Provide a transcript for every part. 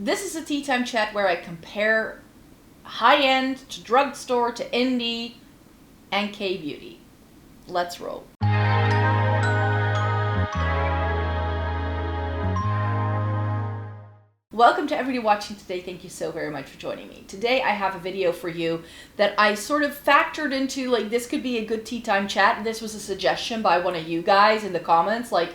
This is a tea time chat where I compare high-end to drugstore to indie and K-beauty. Let's roll. Welcome to everybody watching today. Thank you so very much for joining me. Today I have a video for you that I sort of factored into, like, this could be a good tea time chat. This was a suggestion by one of you guys in the comments, like,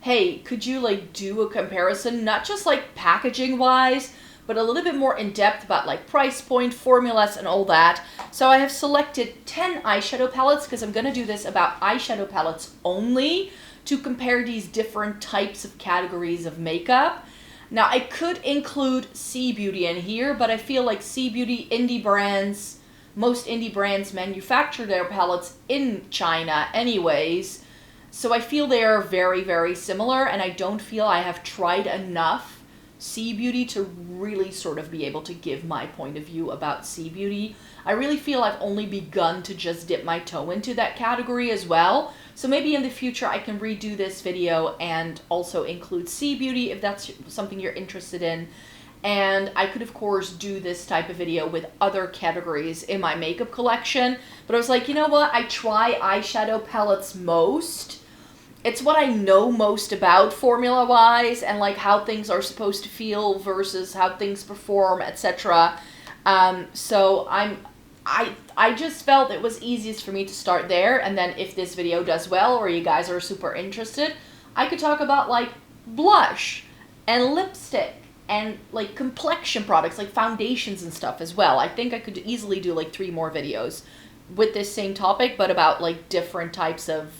hey, could you like do a comparison, not just like packaging wise, but a little bit more in depth about like price point, formulas, and all that. So I have selected 10 eyeshadow palettes because I'm going to do this about eyeshadow palettes only to compare these different types of categories of makeup. Now I could include C Beauty in here, but I feel like C Beauty, indie brands, most indie brands manufacture their palettes in China anyways. So I feel they are very, very similar, and I don't feel I have tried enough C Beauty to really sort of be able to give my point of view about C Beauty. I really feel I've only begun to just dip my toe into that category as well. So maybe in the future I can redo this video and also include C Beauty if that's something you're interested in. And I could, of course, do this type of video with other categories in my makeup collection. But I was like, you know what? I try eyeshadow palettes most. It's what I know most about formula-wise and like how things are supposed to feel versus how things perform, etc. So I just felt it was easiest for me to start there. And then if this video does well or you guys are super interested, I could talk about like blush and lipstick and like complexion products like foundations and stuff as well. I think I could easily do like 3 more videos with this same topic, but about like different types of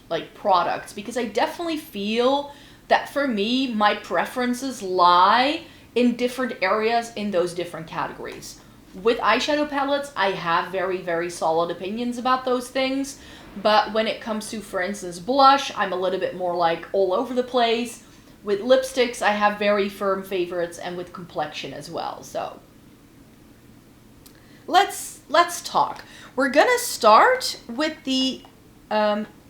like products, because I definitely feel that for me, my preferences lie in different areas in those different categories. With eyeshadow palettes, I have very, very solid opinions about those things, but when it comes to, for instance, blush, I'm a little bit more like all over the place. With lipsticks, I have very firm favorites, and with complexion as well. So let's talk. We're gonna start with the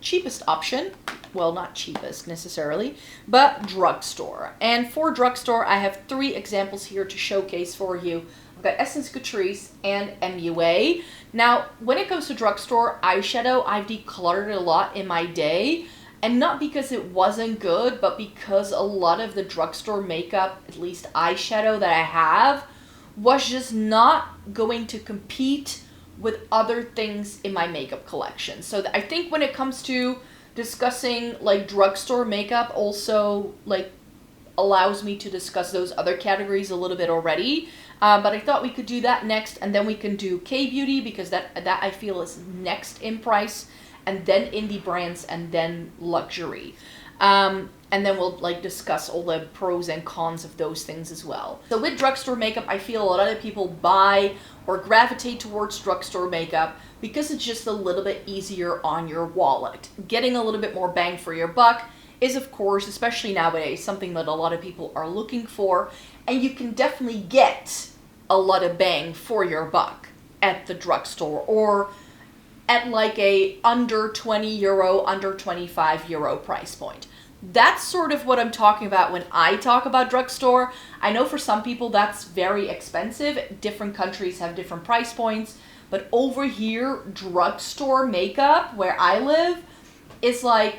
cheapest option. Well, not cheapest necessarily, but drugstore. And for drugstore, I have 3 examples here to showcase for you. I've got Essence Catrice and MUA. Now, when it comes to drugstore eyeshadow, I've decluttered a lot in my day. And not because it wasn't good, but because a lot of the drugstore makeup, at least eyeshadow that I have, was just not going to compete with other things in my makeup collection. So I think when it comes to discussing like drugstore makeup, also like allows me to discuss those other categories a little bit already. But I thought we could do that next, and then we can do K-beauty, because that I feel is next in price, and then indie brands, and then luxury. And then we'll like discuss all the pros and cons of those things as well. So with drugstore makeup, I feel a lot of people buy or gravitate towards drugstore makeup because it's just a little bit easier on your wallet. Getting a little bit more bang for your buck is, of course, especially nowadays, something that a lot of people are looking for. And you can definitely get a lot of bang for your buck at the drugstore, or at like a under 20 euro, under 25 euro price point. That's sort of what I'm talking about when I talk about drugstore. I know for some people that's very expensive. Different countries have different price points. But over here, drugstore makeup, where I live, is like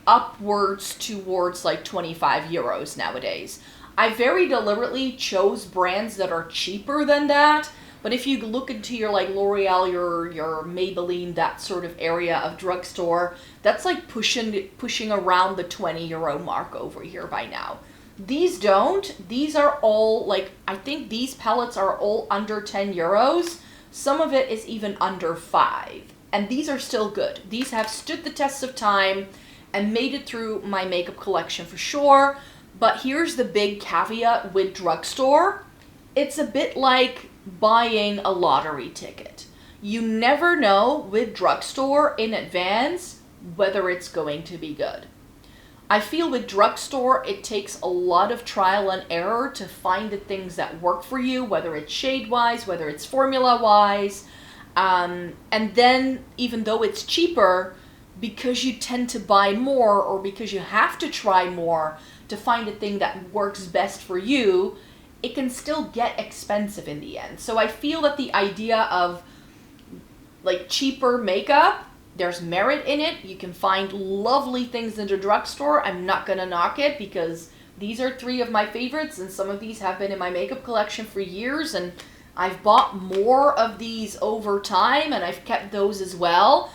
upwards towards like 25 euros nowadays. I very deliberately chose brands that are cheaper than that. But if you look into your like L'Oreal, your Maybelline, that sort of area of drugstore, that's like pushing around the 20 euro mark over here by now. These don't. These are all like, I think these palettes are all under 10 euros. Some of it is even under 5. And these are still good. These have stood the test of time and made it through my makeup collection for sure. But here's the big caveat with drugstore. It's a bit like buying a lottery ticket. You never know with drugstore in advance whether it's going to be good. I feel with drugstore, it takes a lot of trial and error to find the things that work for you, whether it's shade-wise, whether it's formula-wise. And then, even though it's cheaper, because you tend to buy more or because you have to try more, to find a thing that works best for you, it can still get expensive in the end. So I feel that the idea of like cheaper makeup, there's merit in it. You can find lovely things in the drugstore. I'm not gonna knock it because these are 3 of my favorites, and some of these have been in my makeup collection for years, and I've bought more of these over time, and I've kept those as well.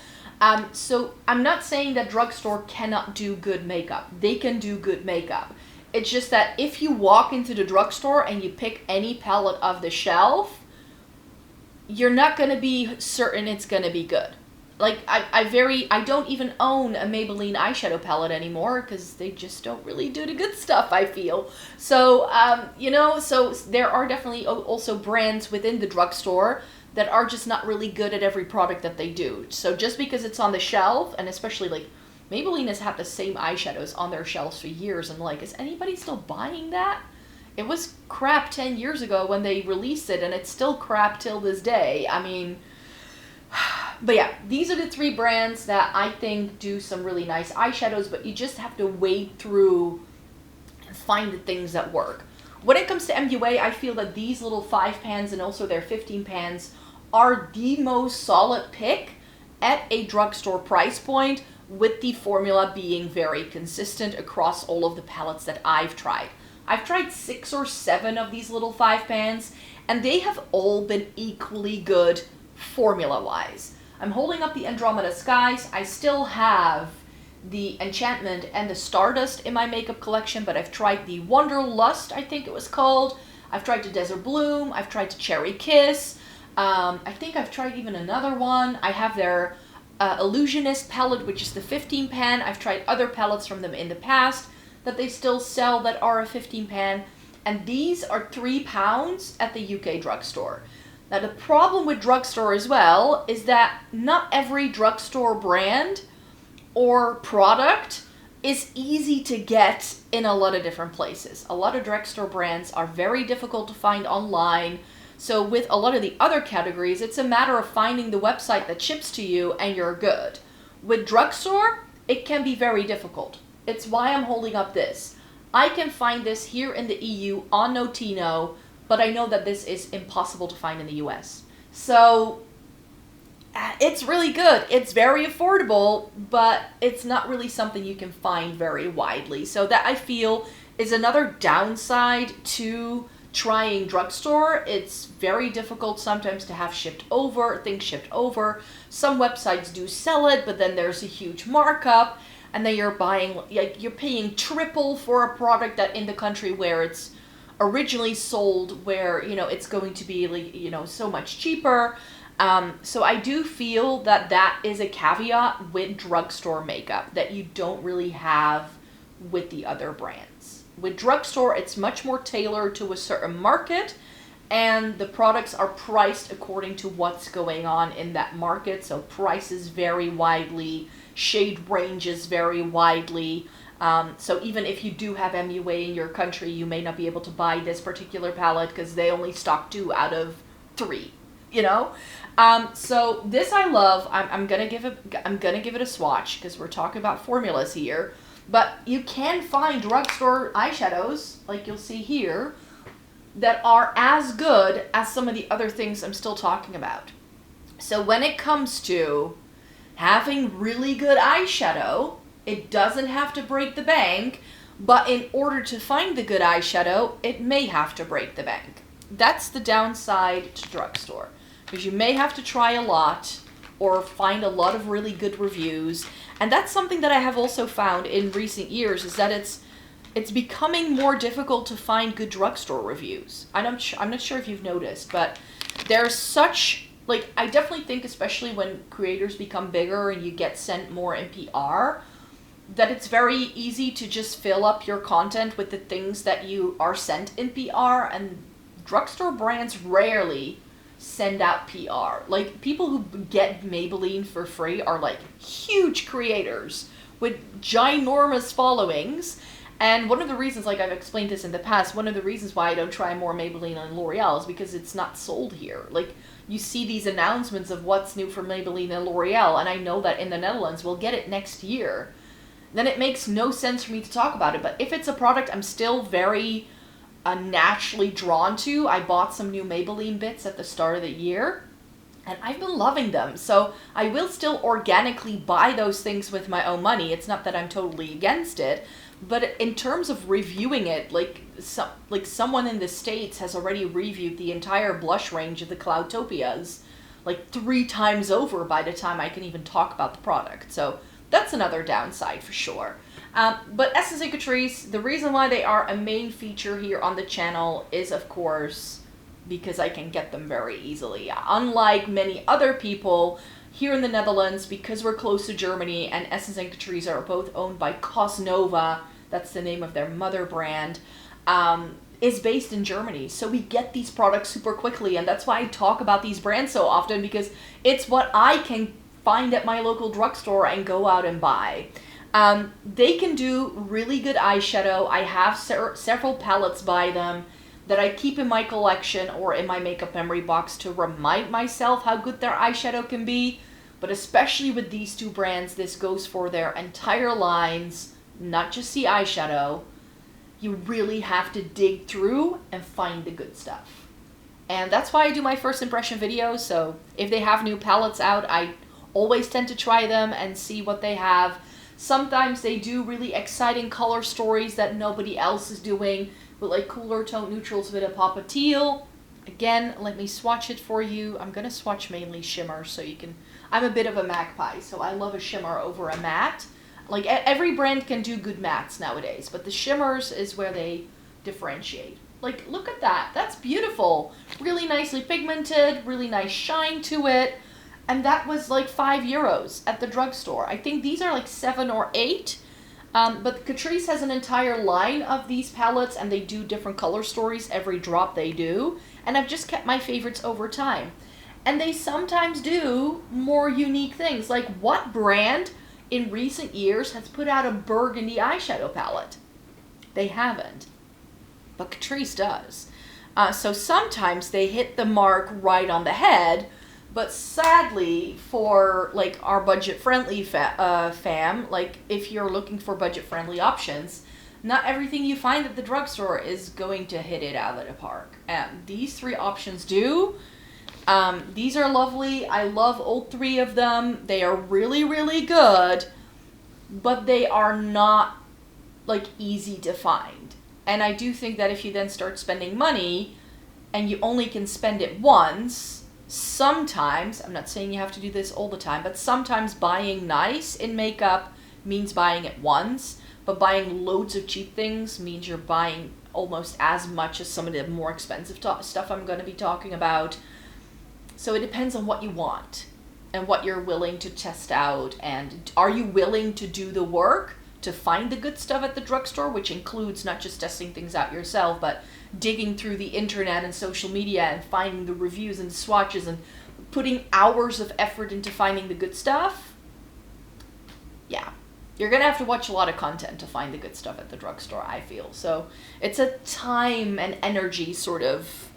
So I'm not saying that drugstore cannot do good makeup. They can do good makeup. It's just that if you walk into the drugstore and you pick any palette off the shelf, you're not going to be certain it's going to be good. Like, I don't even own a Maybelline eyeshadow palette anymore because they just don't really do the good stuff, I feel. So, you know, so there are definitely also brands within the drugstore that are just not really good at every product that they do. So just because it's on the shelf, and especially like Maybelline has had the same eyeshadows on their shelves for years, and like, is anybody still buying that? It was crap 10 years ago when they released it, and it's still crap till this day. I mean, but yeah, these are the 3 brands that I think do some really nice eyeshadows, but you just have to wade through and find the things that work. When it comes to MUA, I feel that these little 5 pans and also their 15 pans are the most solid pick at a drugstore price point, with the formula being very consistent across all of the palettes that I've tried. I've tried 6 or 7 of these little 5 pans, and they have all been equally good formula-wise. I'm holding up the Andromeda Skies. I still have the Enchantment and the Stardust in my makeup collection, but I've tried the Wanderlust, I think it was called. I've tried the Desert Bloom. I've tried the Cherry Kiss. I think I've tried even another one. I have their Illusionist palette, which is the 15 pan. I've tried other palettes from them in the past that they still sell that are a 15 pan, and these are £3 at the UK drugstore. Now the problem with drugstore as well is that not every drugstore brand or product is easy to get in a lot of different places. A lot of drugstore brands are very difficult to find online. So with a lot of the other categories, it's a matter of finding the website that ships to you and you're good. With drugstore, it can be very difficult. It's why I'm holding up this. I can find this here in the EU on Notino, but I know that this is impossible to find in the US. So it's really good. It's very affordable, but it's not really something you can find very widely. So that, I feel, is another downside to trying drugstore. It's very difficult sometimes to have things shipped over. Some websites do sell it, but then there's a huge markup, and then you're paying triple for a product that in the country where it's originally sold, where, you know, it's going to be, like, you know, so much cheaper. So I do feel that that is a caveat with drugstore makeup that you don't really have with the other brands. With drugstore, it's much more tailored to a certain market, and the products are priced according to what's going on in that market. So prices vary widely, shade ranges vary widely. So even if you do have MUA in your country, you may not be able to buy this particular palette because they only stock 2 out of 3, you know? So this I love. I'm gonna give it a swatch because we're talking about formulas here. But you can find drugstore eyeshadows, like you'll see here, that are as good as some of the other things I'm still talking about. So when it comes to having really good eyeshadow, it doesn't have to break the bank, but in order to find the good eyeshadow, it may have to break the bank. That's the downside to drugstore, because you may have to try a lot or find a lot of really good reviews. And that's something that I have also found in recent years, is that it's becoming more difficult to find good drugstore reviews. I'm not sure if you've noticed, but there's such, like, I definitely think, especially when creators become bigger and you get sent more in PR, that it's very easy to just fill up your content with the things that you are sent in PR, and drugstore brands rarely send out PR. Like, people who get Maybelline for free are like huge creators with ginormous followings. And one of the reasons, like I've explained this in the past, one of the reasons why I don't try more Maybelline and L'Oreal is because it's not sold here. Like, you see these announcements of what's new for Maybelline and L'Oreal, and I know that in the Netherlands we'll get it next year. then it makes no sense for me to talk about it. But if it's a product I'm still very naturally drawn to, I bought some new Maybelline bits at the start of the year, and I've been loving them. So I will still organically buy those things with my own money. It's not that I'm totally against it, but in terms of reviewing it, like someone in the States has already reviewed the entire blush range of the Cloudtopias like 3 times over by the time I can even talk about the product. So that's another downside for sure. But Essence and Catrice, the reason why they are a main feature here on the channel is, of course, because I can get them very easily. Unlike many other people here in the Netherlands, because we're close to Germany, and Essence and Catrice are both owned by Cosnova, that's the name of their mother brand, is based in Germany. So we get these products super quickly, and that's why I talk about these brands so often, because it's what I can find at my local drugstore and go out and buy. They can do really good eyeshadow. I have several palettes by them that I keep in my collection or in my makeup memory box to remind myself how good their eyeshadow can be. But especially with these 2 brands, this goes for their entire lines, not just the eyeshadow. You really have to dig through and find the good stuff. And that's why I do my first impression videos. So if they have new palettes out, I always tend to try them and see what they have. Sometimes they do really exciting color stories that nobody else is doing, with like cooler tone neutrals with a pop of teal. Again, let me swatch it for you. I'm gonna swatch mainly shimmer so you can, I'm a bit of a magpie, so I love a shimmer over a matte. Like every brand can do good mattes nowadays, but the shimmers is where they differentiate. Like, look at that, that's beautiful. Really nicely pigmented, really nice shine to it. And that was like €5 at the drugstore. I think these are like 7 or 8. But Catrice has an entire line of these palettes, and they do different color stories every drop they do. And I've just kept my favorites over time. And they sometimes do more unique things. Like, what brand in recent years has put out a burgundy eyeshadow palette? They haven't. But Catrice does. So sometimes they hit the mark right on the head. But sadly, for like our budget-friendly fam, like if you're looking for budget-friendly options, not everything you find at the drugstore is going to hit it out of the park. And these 3 options do. These are lovely. I love all 3 of them. They are really, really good, but they are not like easy to find. And I do think that if you then start spending money and you only can spend it once, sometimes, I'm not saying you have to do this all the time, but sometimes buying nice in makeup means buying it once, but buying loads of cheap things means you're buying almost as much as some of the more expensive stuff I'm going to be talking about. So it depends on what you want and what you're willing to test out, and are you willing to do the work to find the good stuff at the drugstore, which includes not just testing things out yourself, but digging through the internet and social media and finding the reviews and swatches and putting hours of effort into finding the good stuff. Yeah, you're gonna have to watch a lot of content to find the good stuff at the drugstore, I feel. So it's a time and energy sort of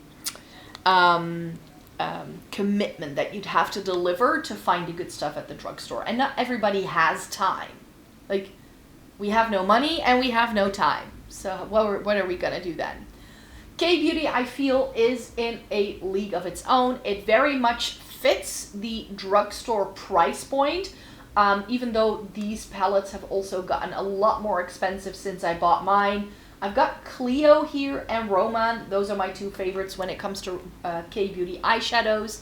commitment that you'd have to deliver to find the good stuff at the drugstore. And not everybody has time. Like, we have no money and we have no time. So what are we gonna do then? K-Beauty, I feel, is in a league of its own. It very much fits the drugstore price point, even though these palettes have also gotten a lot more expensive since I bought mine. I've got Clio here and Roman. Those are my 2 favorites when it comes to K-Beauty eyeshadows.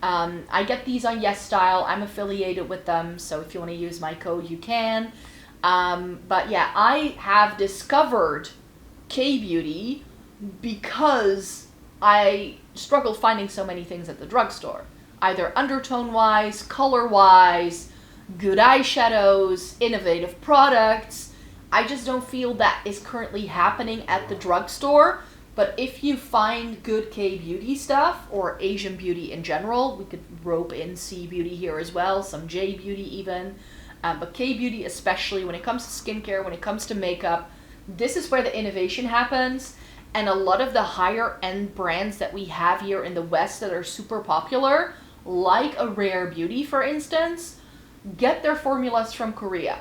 I get these on YESSTYLE. I'm affiliated with them, so if you want to use my code, you can. But yeah, I have discovered K-Beauty because I struggled finding so many things at the drugstore. Either undertone-wise, color-wise, good eyeshadows, innovative products. I just don't feel that is currently happening at the drugstore. But if you find good K-Beauty stuff, or Asian beauty in general, we could rope in C-Beauty here as well, some J-Beauty even. But K-Beauty especially, when it comes to skincare, when it comes to makeup, this is where the innovation happens. And a lot of the higher end brands that we have here in the West that are super popular, like a Rare Beauty for instance, get their formulas from Korea.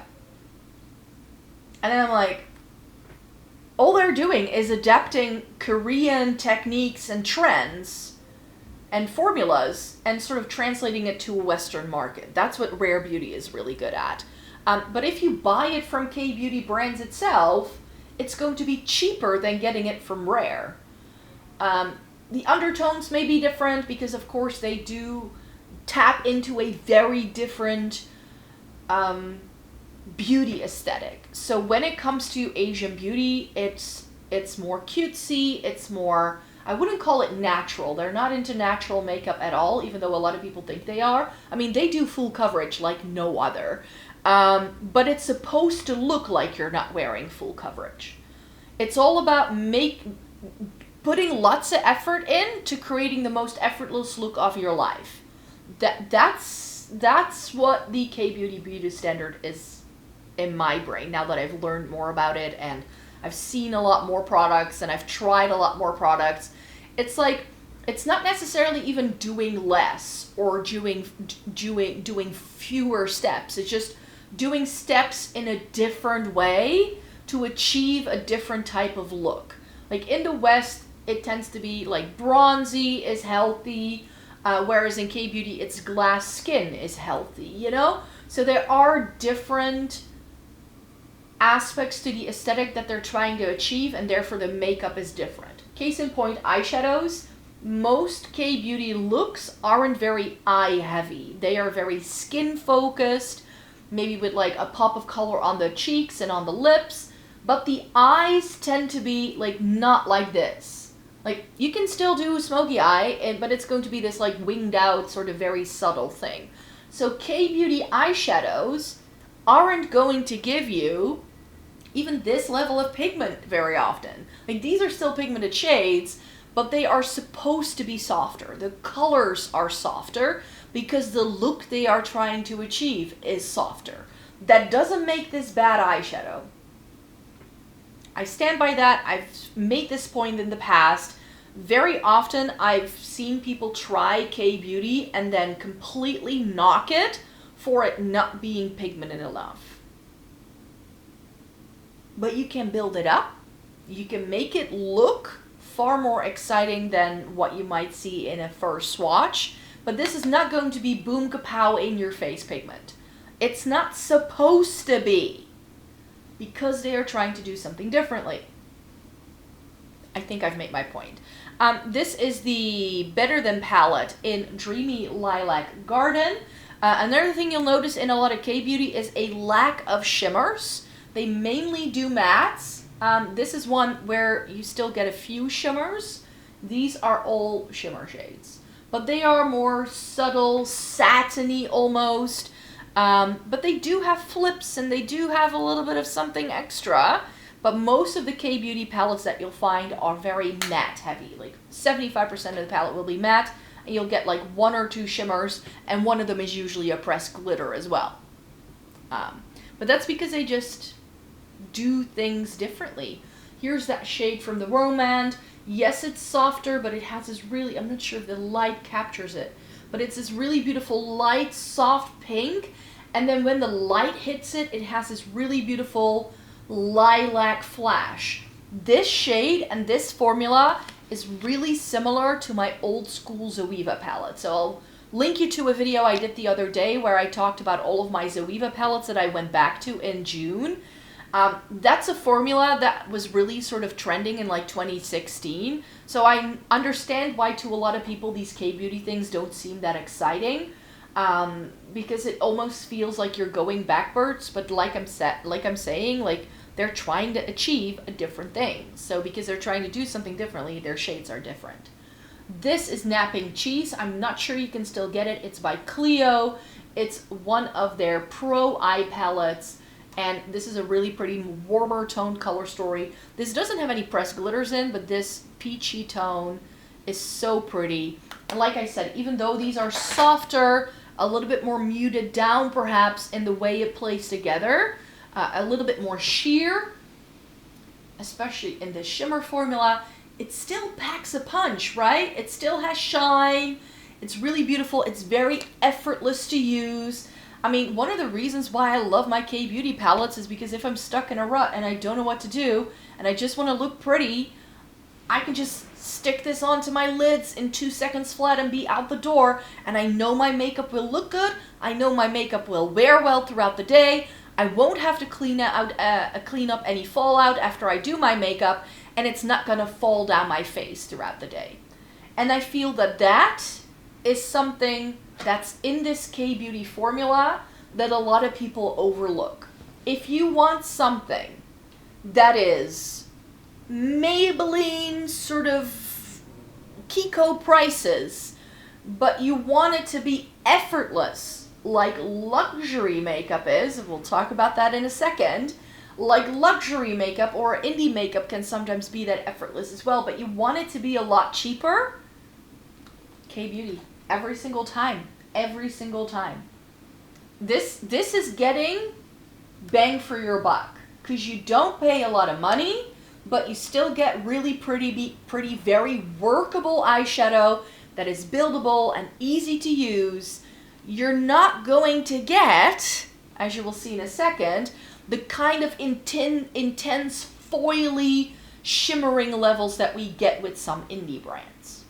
And then I'm like, all they're doing is adapting Korean techniques and trends and formulas and sort of translating it to a Western market. That's what Rare Beauty is really good at. But if you buy it from K-Beauty Brands itself, it's going to be cheaper than getting it from Rare. The undertones may be different because, of course, they do tap into a very different beauty aesthetic. So when it comes to Asian beauty, it's more cutesy, it's more, I wouldn't call it natural. They're not into natural makeup at all, even though a lot of people think they are. I mean, they do full coverage like no other. But it's supposed to look like you're not wearing full coverage. It's all about putting lots of effort into creating the most effortless look of your life. That's what the K-Beauty beauty standard is in my brain, now that I've learned more about it and I've seen a lot more products and I've tried a lot more products. It's like, it's not necessarily even doing less or doing fewer steps. It's just doing steps in a different way to achieve a different type of look. Like in the West, it tends to be like bronzy is healthy, whereas in K-Beauty, it's glass skin is healthy, you know? So there are different aspects to the aesthetic that they're trying to achieve, and therefore the makeup is different. Case in point, eyeshadows. Most K-Beauty looks aren't very eye heavy. They are very skin focused, maybe with like a pop of color on the cheeks and on the lips, but the eyes tend to be like not like this. Like you can still do smoky eye, but it's going to be this like winged out sort of very subtle thing. So K-Beauty eyeshadows aren't going to give you even this level of pigment very often. Like these are still pigmented shades, but they are supposed to be softer. The colors are softer because the look they are trying to achieve is softer. That doesn't make this bad eyeshadow. I stand by that. I've made this point in the past. Very often I've seen people try K-Beauty and then completely knock it for it not being pigmented enough. But you can build it up. You can make it look far more exciting than what you might see in a first swatch. But this is not going to be boom kapow in your face pigment. It's not supposed to be, because they are trying to do something differently. I think I've made my point. This is the Better Than palette in Dreamy Lilac Garden. Another thing you'll notice in a lot of K-Beauty is a lack of shimmers. They mainly do mattes. This is one where you still get a few shimmers. These are all shimmer shades. But they are more subtle, satiny almost. But they do have flips and they do have a little bit of something extra. But most of the K-Beauty palettes that you'll find are very matte heavy. Like 75% of the palette will be matte. And you'll get like one or two shimmers. And one of them is usually a pressed glitter as well. But that's because they just do things differently. Here's that shade from the Romand. Yes, it's softer, but it has this really, I'm not sure if the light captures it, but it's this really beautiful light, soft pink. And then when the light hits it, it has this really beautiful lilac flash. This shade and this formula is really similar to my old school Zoeva palette. So I'll link you to a video I did the other day where I talked about all of my Zoeva palettes that I went back to in June. That's a formula that was really sort of trending in like 2016. So I understand why to a lot of people these K-Beauty things don't seem that exciting. Because it almost feels like you're going backwards. But like I'm saying, like they're trying to achieve a different thing. So because they're trying to do something differently, their shades are different. This is Napping Cheese. I'm not sure you can still get it. It's by Clio. It's one of their pro eye palettes. And this is a really pretty warmer toned color story. This doesn't have any pressed glitters in, but this peachy tone is so pretty. And like I said, even though these are softer, a little bit more muted down perhaps in the way it plays together, a little bit more sheer, especially in the shimmer formula, it still packs a punch, right? It still has shine. It's really beautiful. It's very effortless to use. I mean, one of the reasons why I love my K-Beauty palettes is because if I'm stuck in a rut and I don't know what to do, and I just want to look pretty, I can just stick this onto my lids in 2 seconds flat and be out the door, and I know my makeup will look good, I know my makeup will wear well throughout the day, I won't have to clean up any fallout after I do my makeup, and it's not gonna fall down my face throughout the day. And I feel that that is something that's in this K-Beauty formula that a lot of people overlook. If you want something that is Maybelline sort of Kiko prices, but you want it to be effortless, like luxury makeup is, and we'll talk about that in a second, like luxury makeup or indie makeup can sometimes be that effortless as well, but you want it to be a lot cheaper, K-Beauty. Every single time. Every single time. This is getting bang for your buck. Because you don't pay a lot of money, but you still get really pretty, very workable eyeshadow that is buildable and easy to use. You're not going to get, as you will see in a second, the kind of intense, foily, shimmering levels that we get with some indie brands.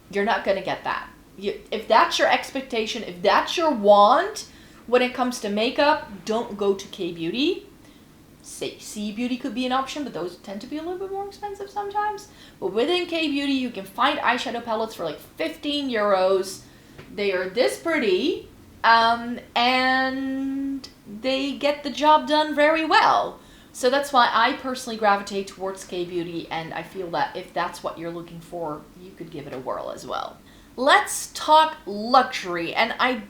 You're not going to get that. If that's your expectation, if that's your want when it comes to makeup, don't go to K-Beauty. C-Beauty could be an option, but those tend to be a little bit more expensive sometimes. But within K-Beauty, you can find eyeshadow palettes for like 15 euros. They are this pretty, and they get the job done very well. So that's why I personally gravitate towards K-Beauty, and I feel that if that's what you're looking for, you could give it a whirl as well. Let's talk luxury, and I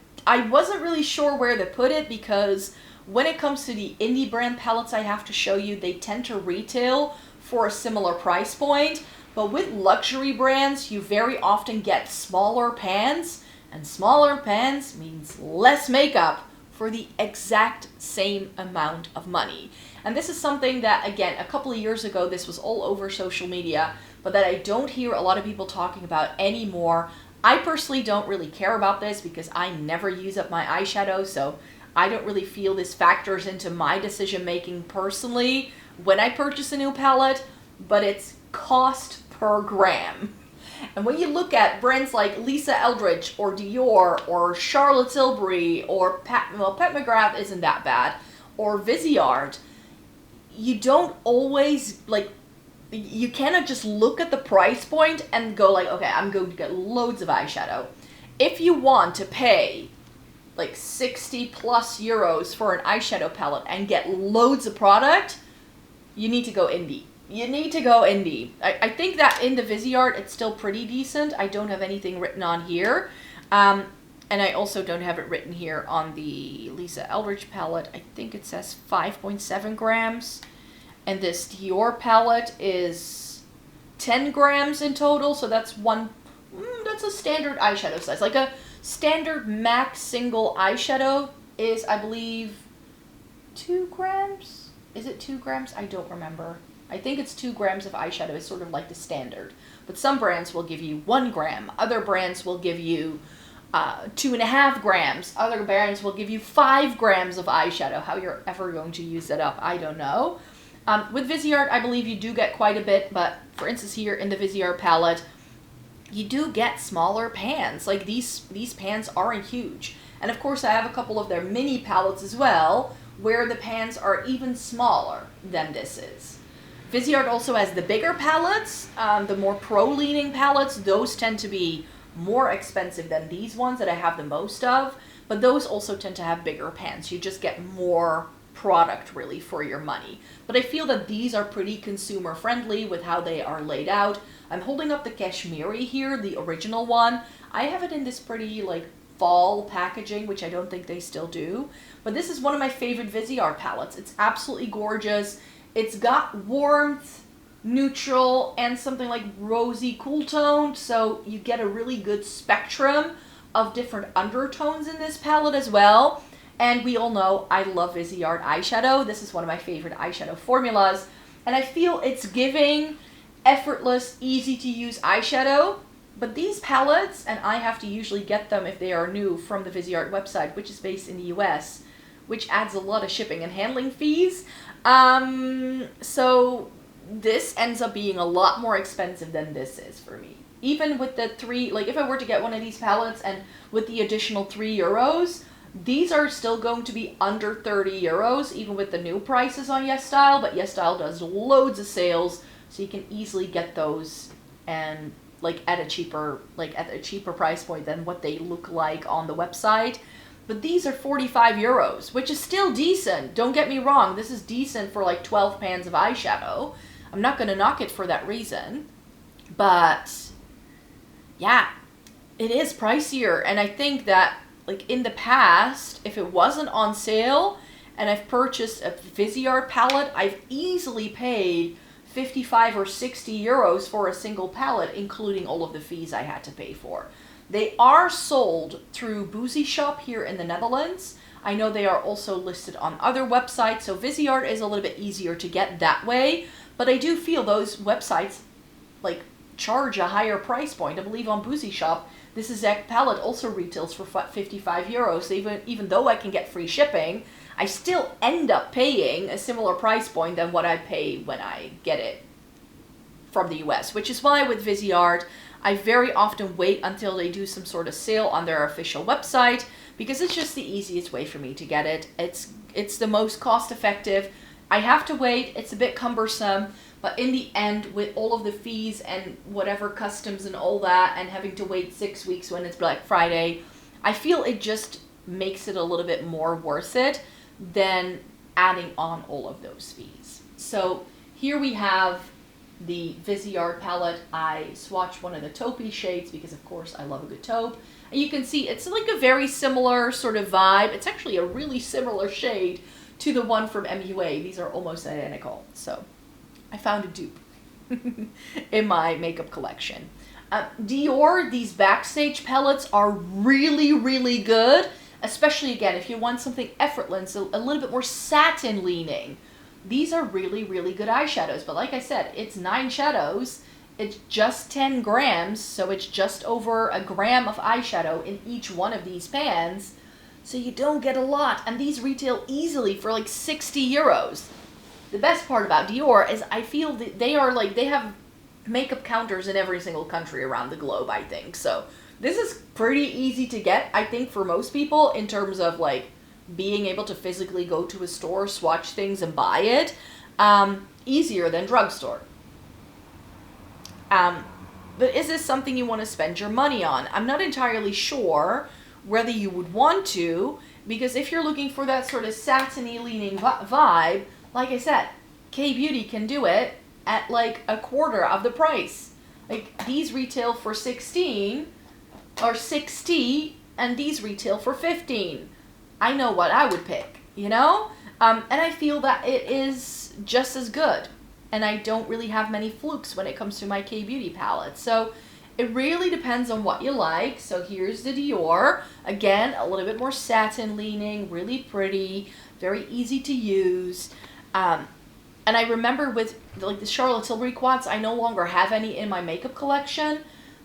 wasn't really sure where to put it because when it comes to the indie brand palettes I have to show you, they tend to retail for a similar price point, but with luxury brands, you very often get smaller pans, and smaller pans means less makeup for the exact same amount of money. And this is something that, again, a couple of years ago, this was all over social media, but that I don't hear a lot of people talking about anymore. I personally don't really care about this because I never use up my eyeshadow, so I don't really feel this factors into my decision making personally when I purchase a new palette, but it's cost per gram. And when you look at brands like Lisa Eldridge or Dior or Charlotte Tilbury or Pat McGrath isn't that bad, or Viseart, you don't always, like, you cannot just look at the price point and go like, okay, I'm going to get loads of eyeshadow. If you want to pay like 60 plus euros for an eyeshadow palette and get loads of product, you need to go indie. You need to go indie. I think that in the Viseart, it's still pretty decent. I don't have anything written on here. And I also don't have it written here on the Lisa Eldridge palette. I think it says 5.7 grams. And this Dior palette is 10 grams in total. So that's that's a standard eyeshadow size. Like a standard MAC single eyeshadow is, I believe, 2 grams? Is it 2 grams? I don't remember. I think it's 2 grams of eyeshadow is sort of like the standard. But some brands will give you 1 gram. Other brands will give you 2.5 grams. Other brands will give you 5 grams of eyeshadow. How you're ever going to use that up, I don't know. With Viseart, I believe you do get quite a bit, but for instance here in the Viseart palette, you do get smaller pans. Like these pans aren't huge. And of course I have a couple of their mini palettes as well, where the pans are even smaller than this is. Viseart also has the bigger palettes, the more pro-leaning palettes. Those tend to be more expensive than these ones that I have the most of, but those also tend to have bigger pans. You just get more product really for your money. But I feel that these are pretty consumer friendly with how they are laid out. I'm holding up the Kashmiri here, the original one. I have it in this pretty like fall packaging, which I don't think they still do. But this is one of my favorite Viseart palettes. It's absolutely gorgeous. It's got warmth, neutral, and something like rosy cool tone, so you get a really good spectrum of different undertones in this palette as well. And we all know I love Viseart eyeshadow. This is one of my favorite eyeshadow formulas, and I feel it's giving effortless, easy to use eyeshadow But these palettes, and I have to usually get them if they are new from the Viseart website, which is based in the US, which adds a lot of shipping and handling fees. So this ends up being a lot more expensive than this is for me. Even with the three, like if I were to get one of these palettes and with the additional €3, these are still going to be under €30, even with the new prices on YESSTYLE, but YESSTYLE does loads of sales, so you can easily get those and like at a cheaper price point than what they look like on the website. But these are €45, which is still decent. Don't get me wrong, this is decent for like 12 pans of eyeshadow. I'm not going to knock it for that reason. But yeah, it is pricier. And I think that like in the past, if it wasn't on sale and I've purchased a Viseart palette, I've easily paid 55 or 60 euros for a single palette, including all of the fees I had to pay for. They are sold through Boozy Shop here in the Netherlands. I know they are also listed on other websites, so Viseart is a little bit easier to get that way, but I do feel those websites like charge a higher price point. I believe on Boozy Shop, this exact palette also retails for 55 euros. So even though I can get free shipping, I still end up paying a similar price point than what I pay when I get it from the US, which is why with Viseart, I very often wait until they do some sort of sale on their official website, because it's just the easiest way for me to get it. It's the most cost effective. I have to wait, it's a bit cumbersome, but in the end, with all of the fees and whatever customs and all that, and having to wait 6 weeks when it's Black Friday, I feel it just makes it a little bit more worth it than adding on all of those fees. So here we have the Viseart palette. I swatched one of the taupey shades because of course I love a good taupe. And you can see it's like a very similar sort of vibe. It's actually a really similar shade to the one from MUA. These are almost identical. So I found a dupe in my makeup collection. Dior, these Backstage palettes are really, really good. Especially again, if you want something effortless, a little bit more satin leaning. These are really, really good eyeshadows. But like I said, it's 9 shadows. It's just 10 grams. So it's just over a gram of eyeshadow in each one of these pans. So you don't get a lot. And these retail easily for like 60 euros. The best part about Dior is I feel that they have makeup counters in every single country around the globe, I think. So this is pretty easy to get, I think, for most people in terms of like being able to physically go to a store, swatch things, and buy it. Easier than Drugstore. But is this something you want to spend your money on? I'm not entirely sure whether you would want to, because if you're looking for that sort of satiny leaning vibe, like I said, K-Beauty can do it at like a quarter of the price. Like these retail for 16 or 60 and these retail for 15. I know what I would pick, you know? And I feel that it is just as good. And I don't really have many flukes when it comes to my K-Beauty palette. So it really depends on what you like. So here's the Dior. Again, a little bit more satin leaning, really pretty, very easy to use. And I remember with like the Charlotte Tilbury quads, I no longer have any in my makeup collection.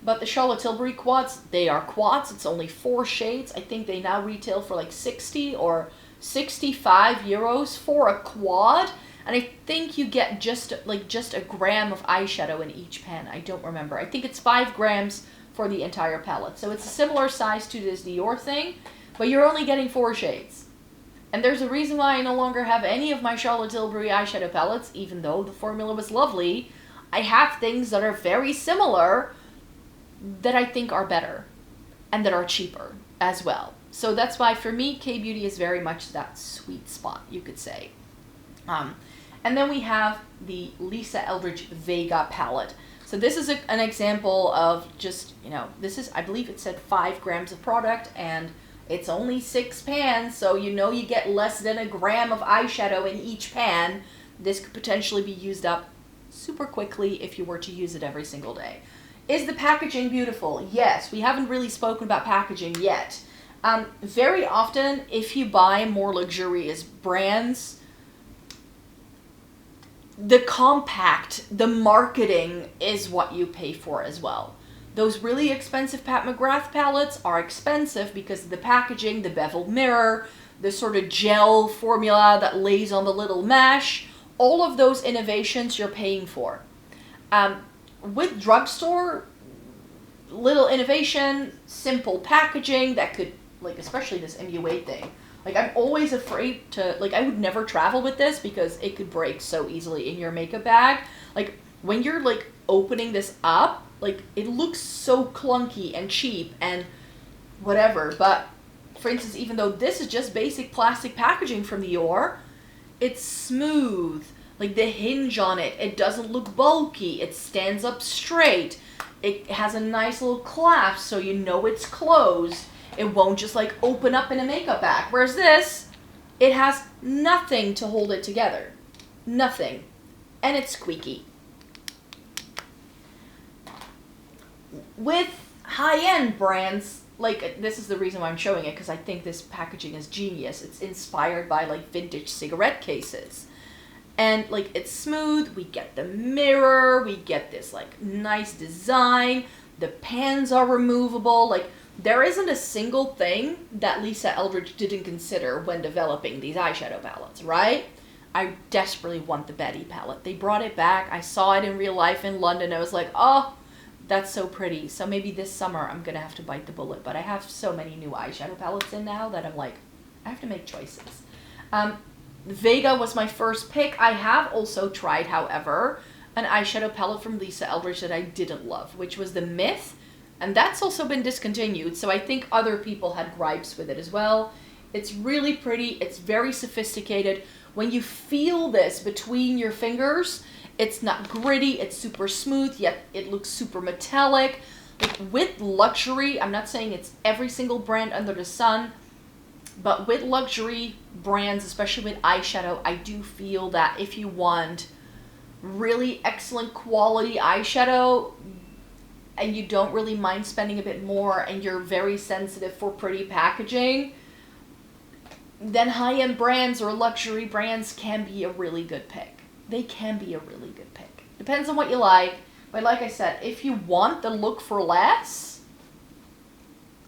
But the Charlotte Tilbury quads, they are quads. It's only 4 shades. I think they now retail for like 60 or 65 euros for a quad. And I think you get just a gram of eyeshadow in each pan. I don't remember. I think it's 5 grams for the entire palette. So it's a similar size to this Dior thing, but you're only getting 4 shades. And there's a reason why I no longer have any of my Charlotte Tilbury eyeshadow palettes, even though the formula was lovely. I have things that are very similar that I think are better and that are cheaper as well. So that's why for me, K-Beauty is very much that sweet spot, you could say. And then we have the Lisa Eldridge Vega palette. So this is an example of just, you know, this is, I believe it said 5 grams of product and it's only 6 pans. So you know you get less than a gram of eyeshadow in each pan. This could potentially be used up super quickly if you were to use it every single day. Is the packaging beautiful? Yes, we haven't really spoken about packaging yet. Very often, if you buy more luxurious brands, the marketing is what you pay for as well. Those really expensive Pat McGrath palettes are expensive because of the packaging, the beveled mirror, the sort of gel formula that lays on the little mesh. All of those innovations you're paying for. With Drugstore, little innovation, simple packaging that could, like, especially this MUA thing. Like, I'm always afraid to, like, I would never travel with this because it could break so easily in your makeup bag. Like, when you're, like, opening this up, like, it looks so clunky and cheap and whatever. But, for instance, even though this is just basic plastic packaging from Dior, it's smooth. Like, the hinge on it, it doesn't look bulky. It stands up straight. It has a nice little clasp so you know it's closed. It won't just, like, open up in a makeup bag. Whereas this, it has nothing to hold it together. Nothing. And it's squeaky. With high-end brands, like, this is the reason why I'm showing it, because I think this packaging is genius. It's inspired by, like, vintage cigarette cases. And, like, it's smooth. We get the mirror. We get this, like, nice design. The pans are removable. Like, there isn't a single thing that Lisa Eldridge didn't consider when developing these eyeshadow palettes, right? I desperately want the Betty palette. They brought it back. I saw it in real life in London. I was like, oh, that's so pretty. So maybe this summer I'm going to have to bite the bullet. But I have so many new eyeshadow palettes in now that I'm like, I have to make choices. Vega was my first pick. I have also tried, however, an eyeshadow palette from Lisa Eldridge that I didn't love, which was the Myth. And that's also been discontinued, so I think other people had gripes with it as well. It's really pretty. It's very sophisticated. When you feel this between your fingers, it's not gritty. It's super smooth, yet it looks super metallic. Like, with luxury, I'm not saying it's every single brand under the sun, but with luxury brands, especially with eyeshadow, I do feel that if you want really excellent quality eyeshadow, and you don't really mind spending a bit more, and you're very sensitive for pretty packaging, then high-end brands or luxury brands can be a really good pick. They can be a really good pick. Depends on what you like. But like I said, if you want the look for less,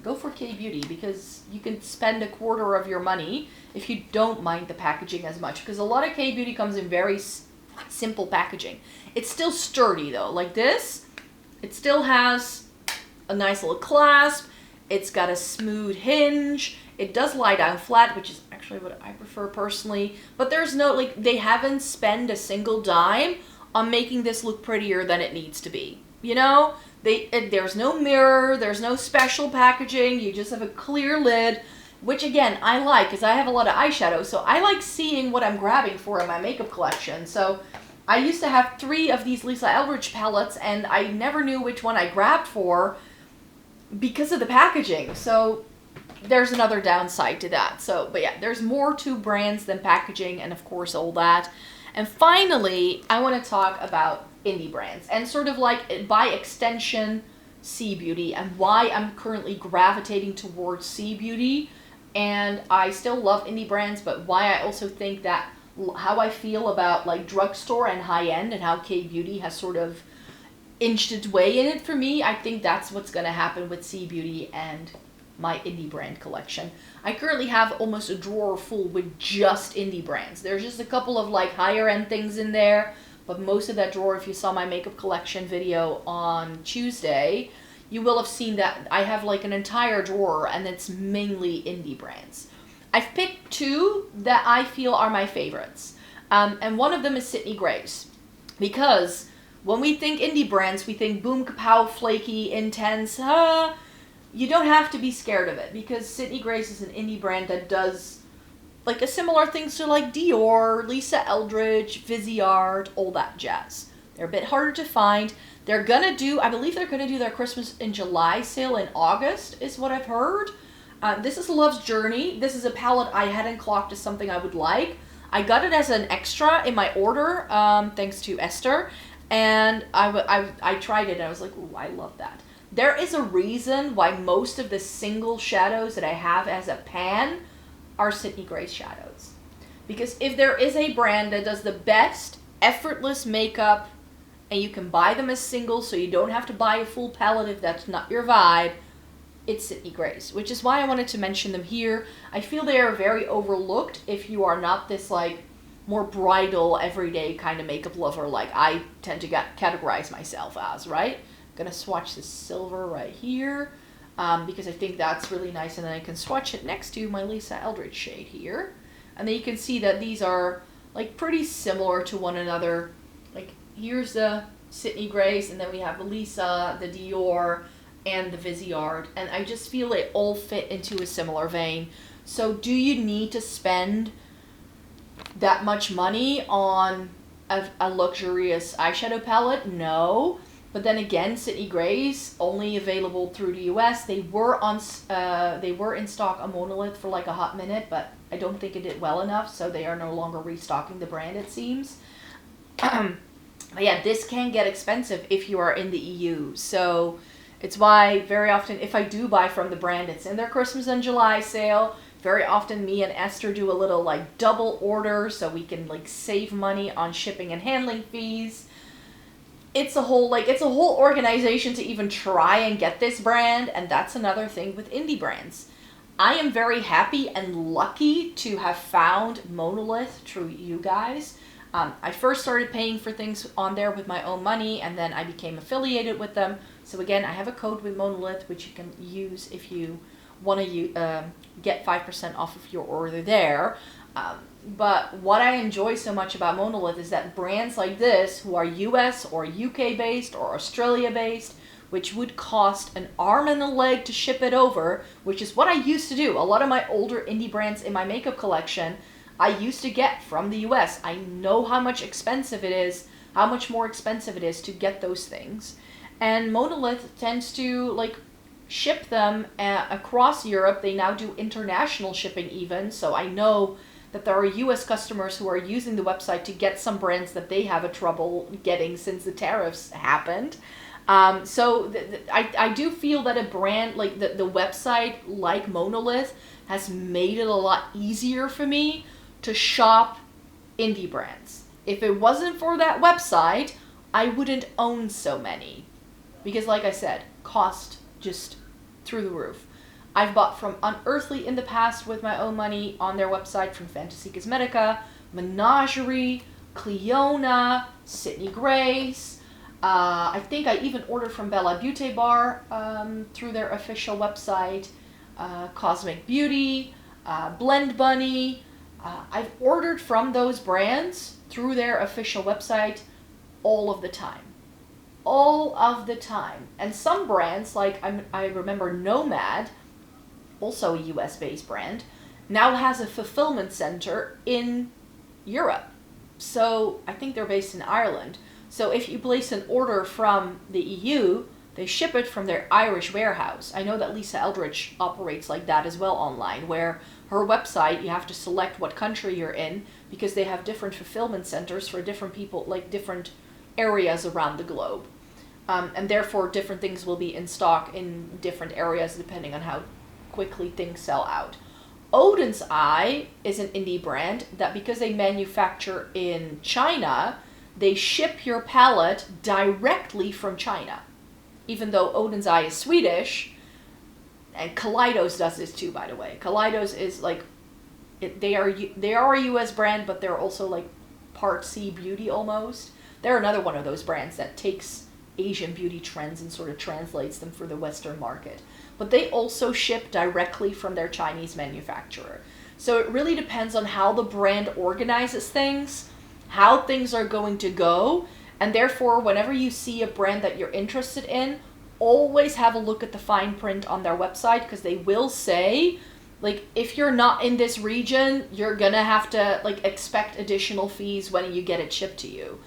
go for K-Beauty, because you can spend a quarter of your money if you don't mind the packaging as much. Because a lot of K-Beauty comes in very simple packaging. It's still sturdy, though. Like this, it still has a nice little clasp. It's got a smooth hinge. It does lie down flat, which is actually what I prefer personally. But there's no, like, they haven't spent a single dime on making this look prettier than it needs to be. You know? There's no mirror. There's no special packaging. You just have a clear lid, which, again, I like, because I have a lot of eyeshadow. So I like seeing what I'm grabbing for in my makeup collection. So I used to have 3 of these Lisa Eldridge palettes, and I never knew which one I grabbed for because of the packaging. So there's another downside to that. So, but yeah, there's more to brands than packaging, and of course all that. And finally, I want to talk about indie brands, and sort of like, by extension, C Beauty, and why I'm currently gravitating towards C Beauty. And I still love indie brands, but why I also think that how I feel about, like, drugstore and high-end, and how K-Beauty has sort of inched its way in it for me. I think that's what's going to happen with C Beauty and my indie brand collection. I currently have almost a drawer full with just indie brands. There's just a couple of, like, higher-end things in there, but most of that drawer, if you saw my makeup collection video on Tuesday, you will have seen that I have, like, an entire drawer, and it's mainly indie brands. I've picked 2 that I feel are my favorites. And one of them is Sydney Grace. Because when we think indie brands, we think boom, kapow, flaky, intense. You don't have to be scared of it, because Sydney Grace is an indie brand that does, like, a similar things to, like, Dior, Lisa Eldridge, Viseart, all that jazz. They're a bit harder to find. They're gonna do, I believe they're gonna do their Christmas in July sale in August, is what I've heard. This is Love's Journey. This is a palette I hadn't clocked as something I would like. I got it as an extra in my order, thanks to Esther, and I tried it and I was like, ooh, I love that. There is a reason why most of the single shadows that I have as a pan are Sydney Grace shadows. Because if there is a brand that does the best effortless makeup and you can buy them as singles, so you don't have to buy a full palette if that's not your vibe. It's Sydney Grace, which is why I wanted to mention them here. I feel they are very overlooked if you are not this like more bridal, everyday kind of makeup lover like I tend to categorize myself as, right? I'm gonna swatch this silver right here because I think that's really nice, and then I can swatch it next to my Lisa Eldridge shade here. And then you can see that these are like pretty similar to one another. Like here's the Sydney Grace, and then we have the Lisa, the Dior, and the Viseart, and I just feel they all fit into a similar vein. So do you need to spend that much money on a luxurious eyeshadow palette? No. But then again, Sydney Grace, only available through the US. They were in stock on Monolith for like a hot minute, but I don't think it did well enough, so they are no longer restocking the brand, it seems. But yeah, this can get expensive if you are in the EU. So it's why very often if I do buy from the brand, it's in their Christmas and July sale. Very often me and Esther do a little like double order so we can like save money on shipping and handling fees. It's a whole organization to even try and get this brand, and that's another thing with indie brands. I am very happy and lucky to have found Monolith through you guys. I first started paying for things on there with my own money, and then I became affiliated with them. So again, I have a code with Monolith, which you can use if you want to get 5% off of your order there. But what I enjoy so much about Monolith is that brands like this, who are US or UK based or Australia based, which would cost an arm and a leg to ship it over, which is what I used to do. A lot of my older indie brands in my makeup collection, I used to get from the US. I know how much expensive it is, how much more expensive it is to get those things. And Monolith tends to like ship them across Europe. They now do international shipping even, so I know that there are US customers who are using the website to get some brands that they have a trouble getting since the tariffs happened. So I do feel that a brand like the website like Monolith has made it a lot easier for me to shop indie brands. If it wasn't for that website, I wouldn't own so many. Because like I said, cost just through the roof. I've bought from Unearthly in the past with my own money on their website, from Fantasy Cosmetica, Menagerie, Cleona, Sydney Grace. I think I even ordered from Bella Beauty Bar through their official website, Cosmic Beauty, Blend Bunny. I've ordered from those brands through their official website all of the time. All of the time. And some brands, like I remember Nomad, also a US-based brand, now has a fulfillment center in Europe. So I think they're based in Ireland. So if you place an order from the EU, they ship it from their Irish warehouse. I know that Lisa Eldridge operates like that as well online, where her website, you have to select what country you're in because they have different fulfillment centers for different people, like different areas around the globe. And therefore different things will be in stock in different areas depending on how quickly things sell out. Odin's Eye is an indie brand that, because they manufacture in China, they ship your palette directly from China. Even though Odin's Eye is Swedish, and Kaleidos does this too, by the way. Kaleidos is like, they are a US brand, but they're also like part C beauty almost. They're another one of those brands that takes Asian beauty trends and sort of translates them for the Western market. But they also ship directly from their Chinese manufacturer. So it really depends on how the brand organizes things, how things are going to go, and therefore whenever you see a brand that you're interested in, always have a look at the fine print on their website, because they will say, like, if you're not in this region, you're gonna have to like expect additional fees when you get it shipped to you.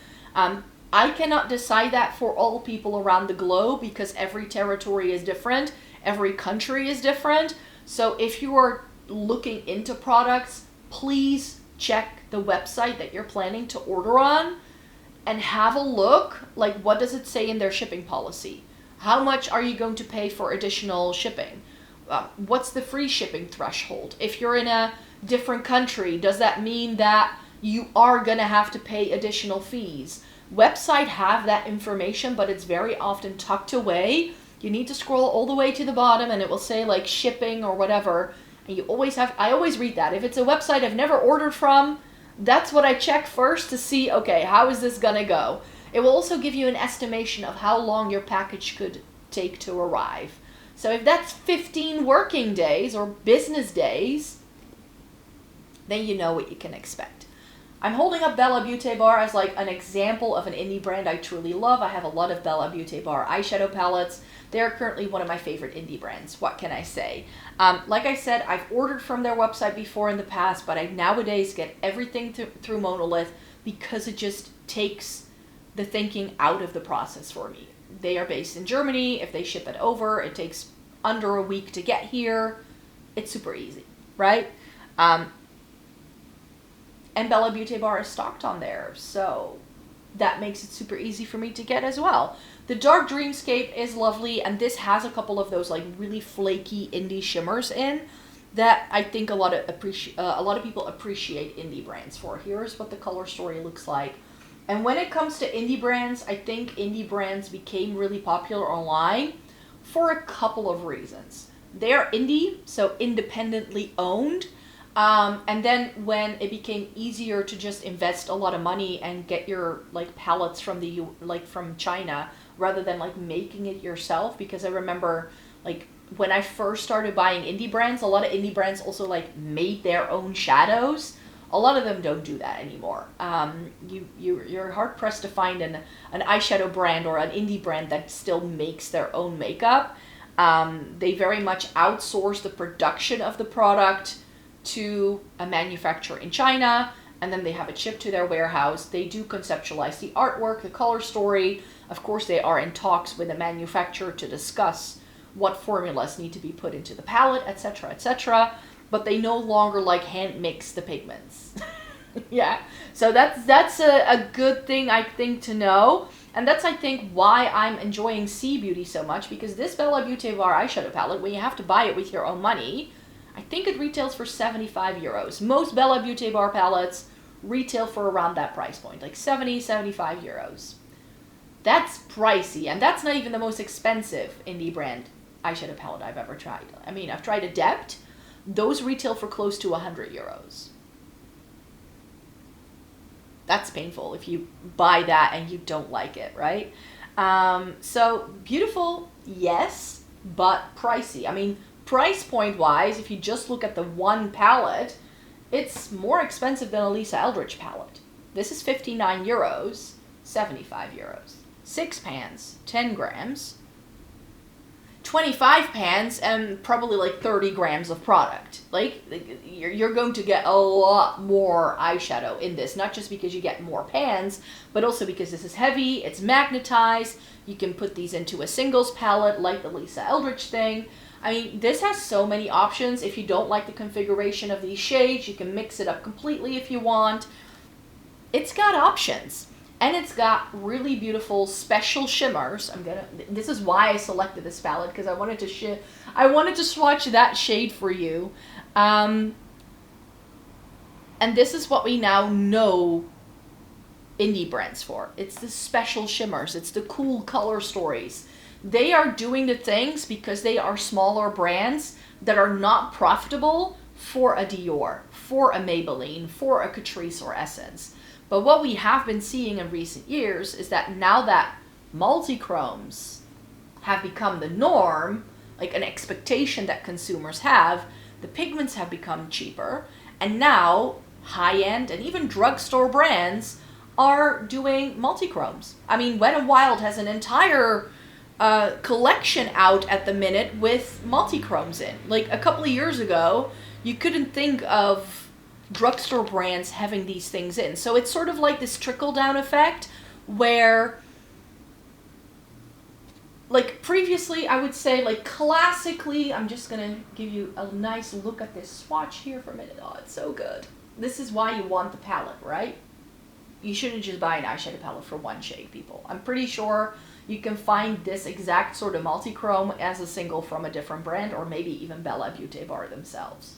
I cannot decide that for all people around the globe because every territory is different, every country is different. So if you are looking into products, please check the website that you're planning to order on and have a look, like, what does it say in their shipping policy? How much are you going to pay for additional shipping? What's the free shipping threshold? If you're in a different country, does that mean that you are going to have to pay additional fees? Website have that information, but it's very often tucked away. You need to scroll all the way to the bottom and it will say like shipping or whatever. And you always have, I always read that. If it's a website I've never ordered from, that's what I check first to see, okay, how is this gonna go? It will also give you an estimation of how long your package could take to arrive. So if that's 15 working days or business days, then you know what you can expect. I'm holding up Bella Beauty Bar as like an example of an indie brand I truly love. I have a lot of Bella Beauty Bar eyeshadow palettes. They're currently one of my favorite indie brands. What can I say? Like I said, I've ordered from their website before in the past, but I nowadays get everything through MONOLITH because it just takes the thinking out of the process for me. They are based in Germany. If they ship it over, it takes under a week to get here. It's super easy, right? And Bella Beauty Bar is stocked on there, so that makes it super easy for me to get as well. The Dark Dreamscape is lovely, and this has a couple of those like really flaky indie shimmers in that I think a lot of people appreciate indie brands for. Here's what the color story looks like. And when it comes to indie brands, I think indie brands became really popular online for a couple of reasons. They are indie, so independently owned. And then when it became easier to just invest a lot of money and get your like palettes from from China rather than like making it yourself, because I remember like when I first started buying indie brands, a lot of indie brands also like made their own shadows. A lot of them don't do that anymore. You're hard pressed to find an eyeshadow brand or an indie brand that still makes their own makeup. They very much outsource the production of the product to a manufacturer in China, and then they have it shipped to their warehouse. They do conceptualize the artwork, the color story. Of course, they are in talks with the manufacturer to discuss what formulas need to be put into the palette, etc., etc. But they no longer like hand mix the pigments. Yeah, so that's a good thing, I think, to know. And that's, I think, why I'm enjoying Sea Beauty so much, because this Bella Beauty Bar eyeshadow palette, when you have to buy it with your own money, I think it retails for 75 euros. Most Bella Beauty Bar palettes retail for around that price point, like 70, 75 euros. That's pricey, and that's not even the most expensive indie brand eyeshadow palette I've ever tried. I mean, I've tried Adept. Those retail for close to 100 euros. That's painful if you buy that and you don't like it, right? So beautiful, yes, but pricey. I mean, price point wise, if you just look at the one palette, it's more expensive than a Lisa Eldridge palette. This is 59 euros, 75 euros. 6 pans, 10 grams. 25 pans and probably like 30 grams of product. Like you're going to get a lot more eyeshadow in this, not just because you get more pans, but also because this is heavy, it's magnetized. You can put these into a singles palette like the Lisa Eldridge thing. I mean, this has so many options. If you don't like the configuration of these shades, you can mix it up completely if you want. It's got options. And it's got really beautiful special shimmers. This is why I selected this palette, because I wanted to swatch that shade for you. And this is what we now know indie brands for. It's the special shimmers. It's the cool color stories. They are doing the things because they are smaller brands that are not profitable for a Dior, for a Maybelline, for a Catrice or Essence. But what we have been seeing in recent years is that now that multi-chromes have become the norm, like an expectation that consumers have, the pigments have become cheaper, and now high-end and even drugstore brands are doing multi-chromes. I mean, Wet n Wild has an entire collection out at the minute with multi-chromes in. Like a couple of years ago, you couldn't think of drugstore brands having these things in. So it's sort of like this trickle-down effect where, like previously, I would say, like classically, I'm just going to give you a nice look at this swatch here for a minute. Oh, it's so good. This is why you want the palette, right? You shouldn't just buy an eyeshadow palette for one shade, people. I'm pretty sure you can find this exact sort of multi-chrome as a single from a different brand, or maybe even Bella Beauty Bar themselves.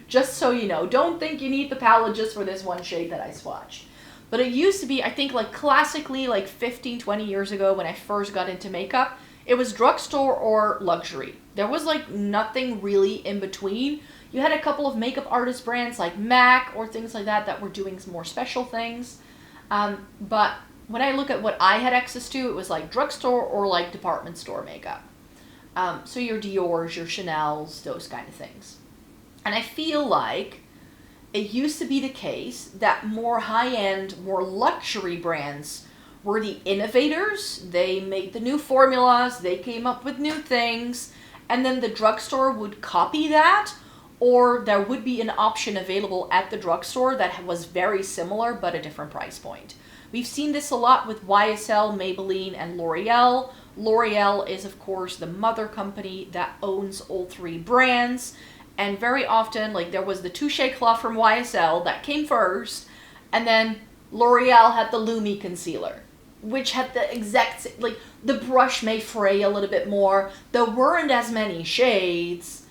Just so you know, don't think you need the palette just for this one shade that I swatched. But it used to be, I think, like classically, like 15, 20 years ago when I first got into makeup, it was drugstore or luxury. There was like nothing really in between. You had a couple of makeup artist brands like MAC or things like that that were doing some more special things. But when I look at what I had access to, it was like drugstore or like department store makeup. So your Dior's, your Chanel's, those kind of things. And I feel like it used to be the case that more high-end, more luxury brands were the innovators. They made the new formulas, they came up with new things, and then the drugstore would copy that, or there would be an option available at the drugstore that was very similar but a different price point. We've seen this a lot with YSL, Maybelline, and L'Oreal. L'Oreal is, of course, the mother company that owns all three brands. And very often, like, there was the Touche Eclat from YSL that came first, and then L'Oreal had the Lumi concealer, which had the exact, like, the brush may fray a little bit more. There weren't as many shades,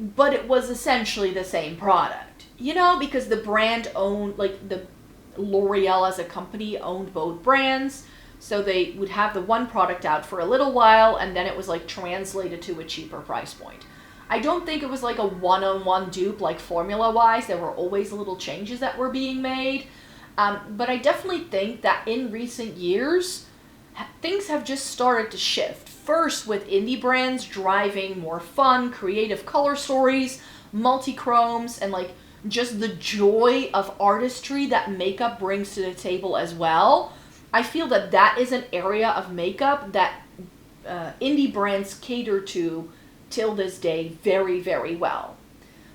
but it was essentially the same product. You know, because the brand owned, like, the L'Oreal as a company owned both brands, so they would have the one product out for a little while, and then it was, like, translated to a cheaper price point. I don't think it was like a one-on-one dupe, like formula-wise. There were always little changes that were being made. But I definitely think that in recent years, things have just started to shift. First, with indie brands driving more fun, creative color stories, multi-chromes, and like just the joy of artistry that makeup brings to the table as well. I feel that that is an area of makeup that indie brands cater to till this day very, very well.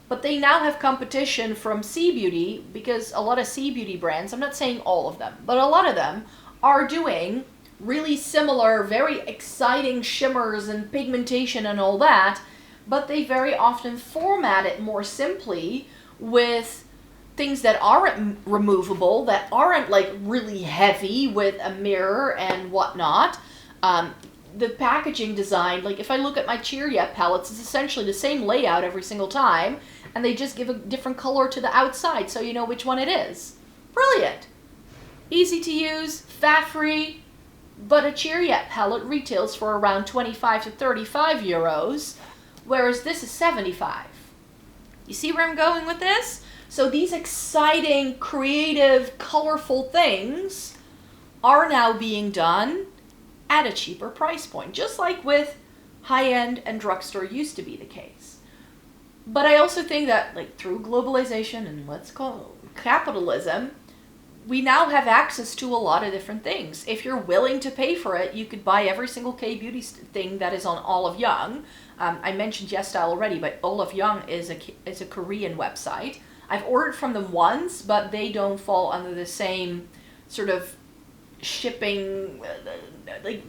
But they now have competition from C-Beauty, because a lot of C-Beauty brands, I'm not saying all of them, but a lot of them are doing really similar, very exciting shimmers and pigmentation and all that, but they very often format it more simply with things that aren't removable, that aren't like really heavy with a mirror and whatnot. The packaging design, like if I look at my Cheer Yet palettes, it's essentially the same layout every single time, and they just give a different color to the outside so you know which one it is. Brilliant. Easy to use, fat-free, but a Cheer Yet palette retails for around 25 to 35 euros, whereas this is 75. You see where I'm going with this? So these exciting, creative, colorful things are now being done at a cheaper price point, just like with high-end and drugstore used to be the case. But I also think that, like, through globalization and let's call it capitalism, we now have access to a lot of different things. If you're willing to pay for it, you could buy every single K-beauty thing that is on Olive Young. I mentioned YESSTYLE already, but Olive Young is a Korean website. I've ordered from them once, but they don't fall under the same sort of shipping, like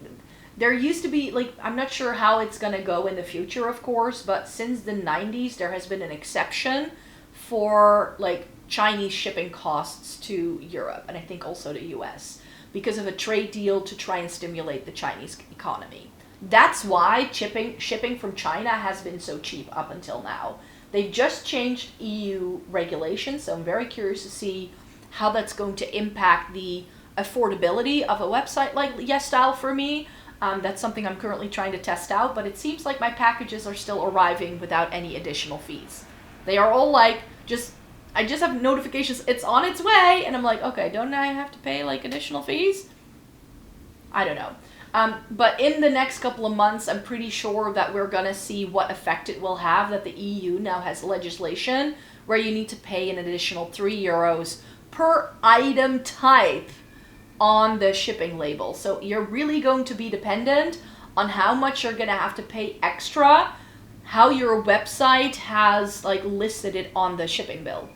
there used to be, like, I'm not sure how it's gonna go in the future, of course, but since the 90s there has been an exception for like Chinese shipping costs to Europe, and I think also to US, because of a trade deal to try and stimulate the Chinese economy. That's why shipping from China has been so cheap up until now. They've just changed EU regulations, so I'm very curious to see how that's going to impact the affordability of a website like YESSTYLE for me. That's something I'm currently trying to test out, but it seems like my packages are still arriving without any additional fees. They are all like, I just have notifications, it's on its way, and I'm like, okay, don't I have to pay like additional fees? I don't know. But in the next couple of months, I'm pretty sure that we're gonna see what effect it will have, that the EU now has legislation where you need to pay an additional 3 euros per item type on the shipping label. So you're really going to be dependent on how much you're gonna have to pay extra, how your website has like listed it on the shipping bill.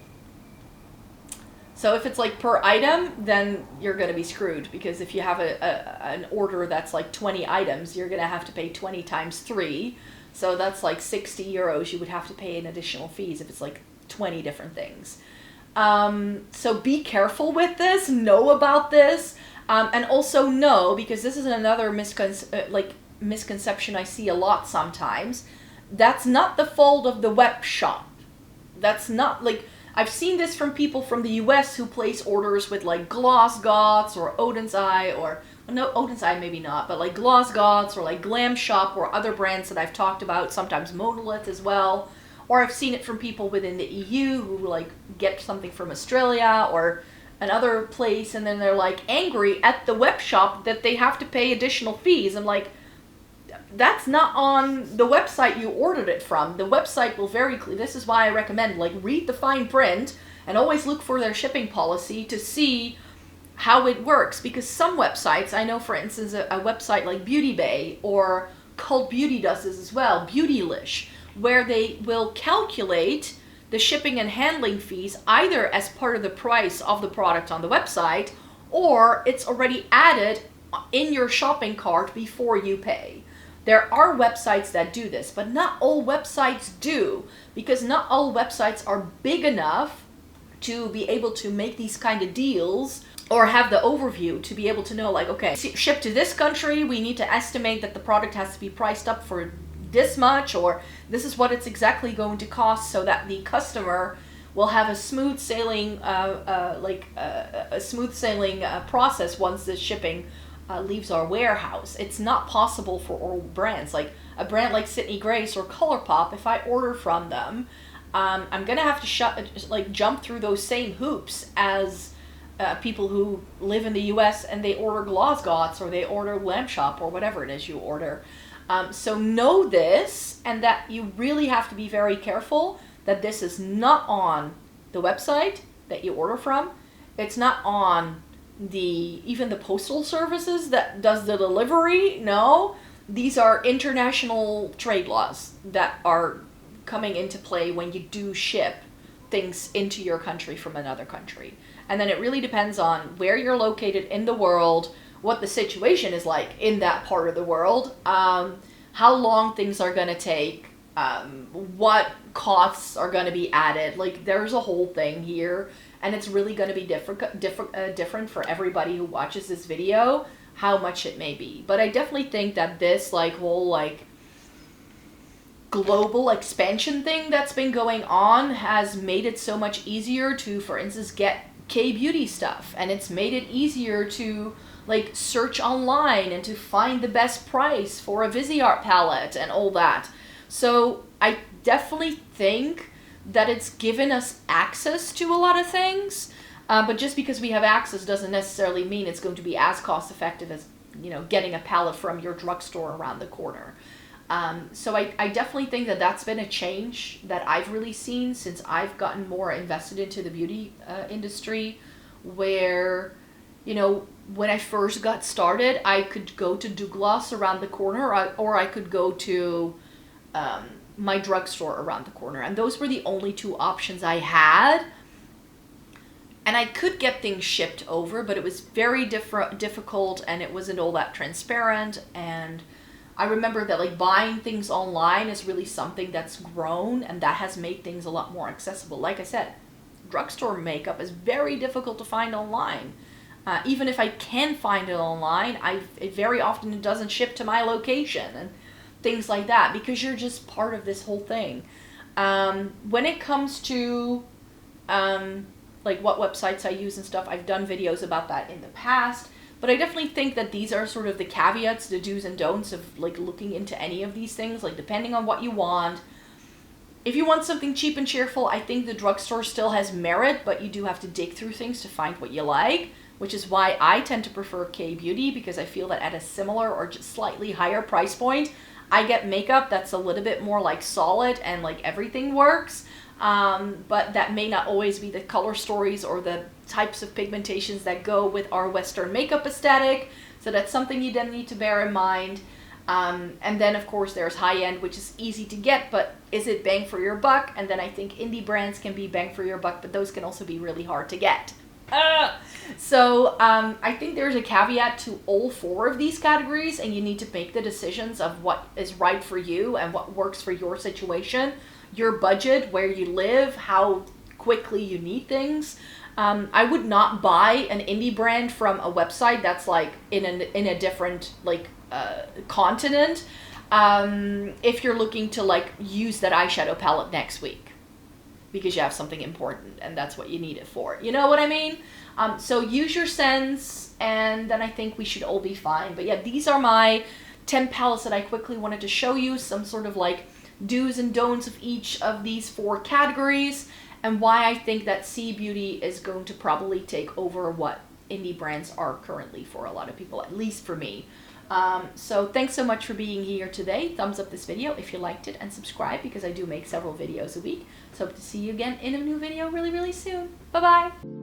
So if it's like per item, then you're gonna be screwed, because if you have an order that's like 20 items, you're gonna have to pay 20 times 3. So that's like 60 euros you would have to pay in additional fees if it's like 20 different things. So be careful with this, know about this, and also know, because this is another misconception I see a lot sometimes, that's not the fault of the web shop. That's not like, I've seen this from people from the US who place orders with like Gloss Gods or Odin's Eye, or no, Odin's Eye maybe not, but like Gloss Gods or like Glam Shop or other brands that I've talked about, sometimes Monolith as well. Or I've seen it from people within the EU who like get something from Australia or another place, and then they're like angry at the web shop that they have to pay additional fees. I'm like, that's not on the website you ordered it from. The website will very clear. This is why I recommend, like, read the fine print and always look for their shipping policy to see how it works. Because some websites, I know for instance a website like Beauty Bay or Cult Beauty does this as well, Beautylish, where they will calculate the shipping and handling fees either as part of the price of the product on the website, or it's already added in your shopping cart before you pay. There are websites that do this, but not all websites do, because not all websites are big enough to be able to make these kind of deals or have the overview to be able to know, like, okay, ship to this country, we need to estimate that the product has to be priced up for this much, or this is what it's exactly going to cost, so that the customer will have a smooth sailing, process once the shipping leaves our warehouse. It's not possible for all brands. Like a brand like Sydney Grace or ColourPop, if I order from them, I'm gonna have to jump through those same hoops as people who live in the US and they order Gloss Gods or they order Lamp Shop or whatever it is you order. So know this, and that you really have to be very careful that this is not on the website that you order from. It's not on even the postal services that does the delivery. No, these are international trade laws that are coming into play when you do ship things into your country from another country. And then it really depends on where you're located in the world, what the situation is like in that part of the world, how long things are going to take, what costs are going to be added. Like, there's a whole thing here, and it's really going to be different for everybody who watches this video, how much it may be. But I definitely think that this whole global expansion thing that's been going on has made it so much easier to, for instance, get K-beauty stuff, and it's made it easier to search online and to find the best price for a Viseart palette and all that. So I definitely think that it's given us access to a lot of things, but just because we have access doesn't necessarily mean it's going to be as cost effective as, getting a palette from your drugstore around the corner. So I definitely think that that's been a change that I've really seen since I've gotten more invested into the beauty industry, where, when I first got started, I could go to Douglas around the corner, or I could go to my drugstore around the corner. And those were the only two options I had. And I could get things shipped over, but it was very difficult, and it wasn't all that transparent. And I remember that buying things online is really something that's grown, and that has made things a lot more accessible. Like I said, drugstore makeup is very difficult to find online. Even if I can find it online, it very often doesn't ship to my location and things like that, because you're just part of this whole thing. When it comes to what websites I use and stuff, I've done videos about that in the past, but I definitely think that these are sort of the caveats, the do's and don'ts of looking into any of these things, depending on what you want. If you want something cheap and cheerful, I think the drugstore still has merit, but you do have to dig through things to find what you like, which is why I tend to prefer K-beauty, because I feel that at a similar or just slightly higher price point, I get makeup that's a little bit more solid and everything works, but that may not always be the color stories or the types of pigmentations that go with our Western makeup aesthetic. So that's something you then need to bear in mind. And then of course there's high-end, which is easy to get, but is it bang for your buck? And then I think indie brands can be bang for your buck, but those can also be really hard to get. So I think there's a caveat to all four of these categories, and you need to make the decisions of what is right for you and what works for your situation, your budget, where you live, how quickly you need things. I would not buy an indie brand from a website that's in a different continent if you're looking to use that eyeshadow palette next week. because you have something important and that's what you need it for. You know what I mean? So use your sense, and then I think we should all be fine. But yeah, these are my 10 palettes that I quickly wanted to show you, some sort of like do's and don'ts of each of these 4 categories, and why I think that C Beauty is going to probably take over what indie brands are currently for a lot of people, at least for me. So thanks so much for being here today. Thumbs up this video if you liked it, and subscribe because I do make several videos a week. So hope to see you again in a new video really, really soon. Bye-bye.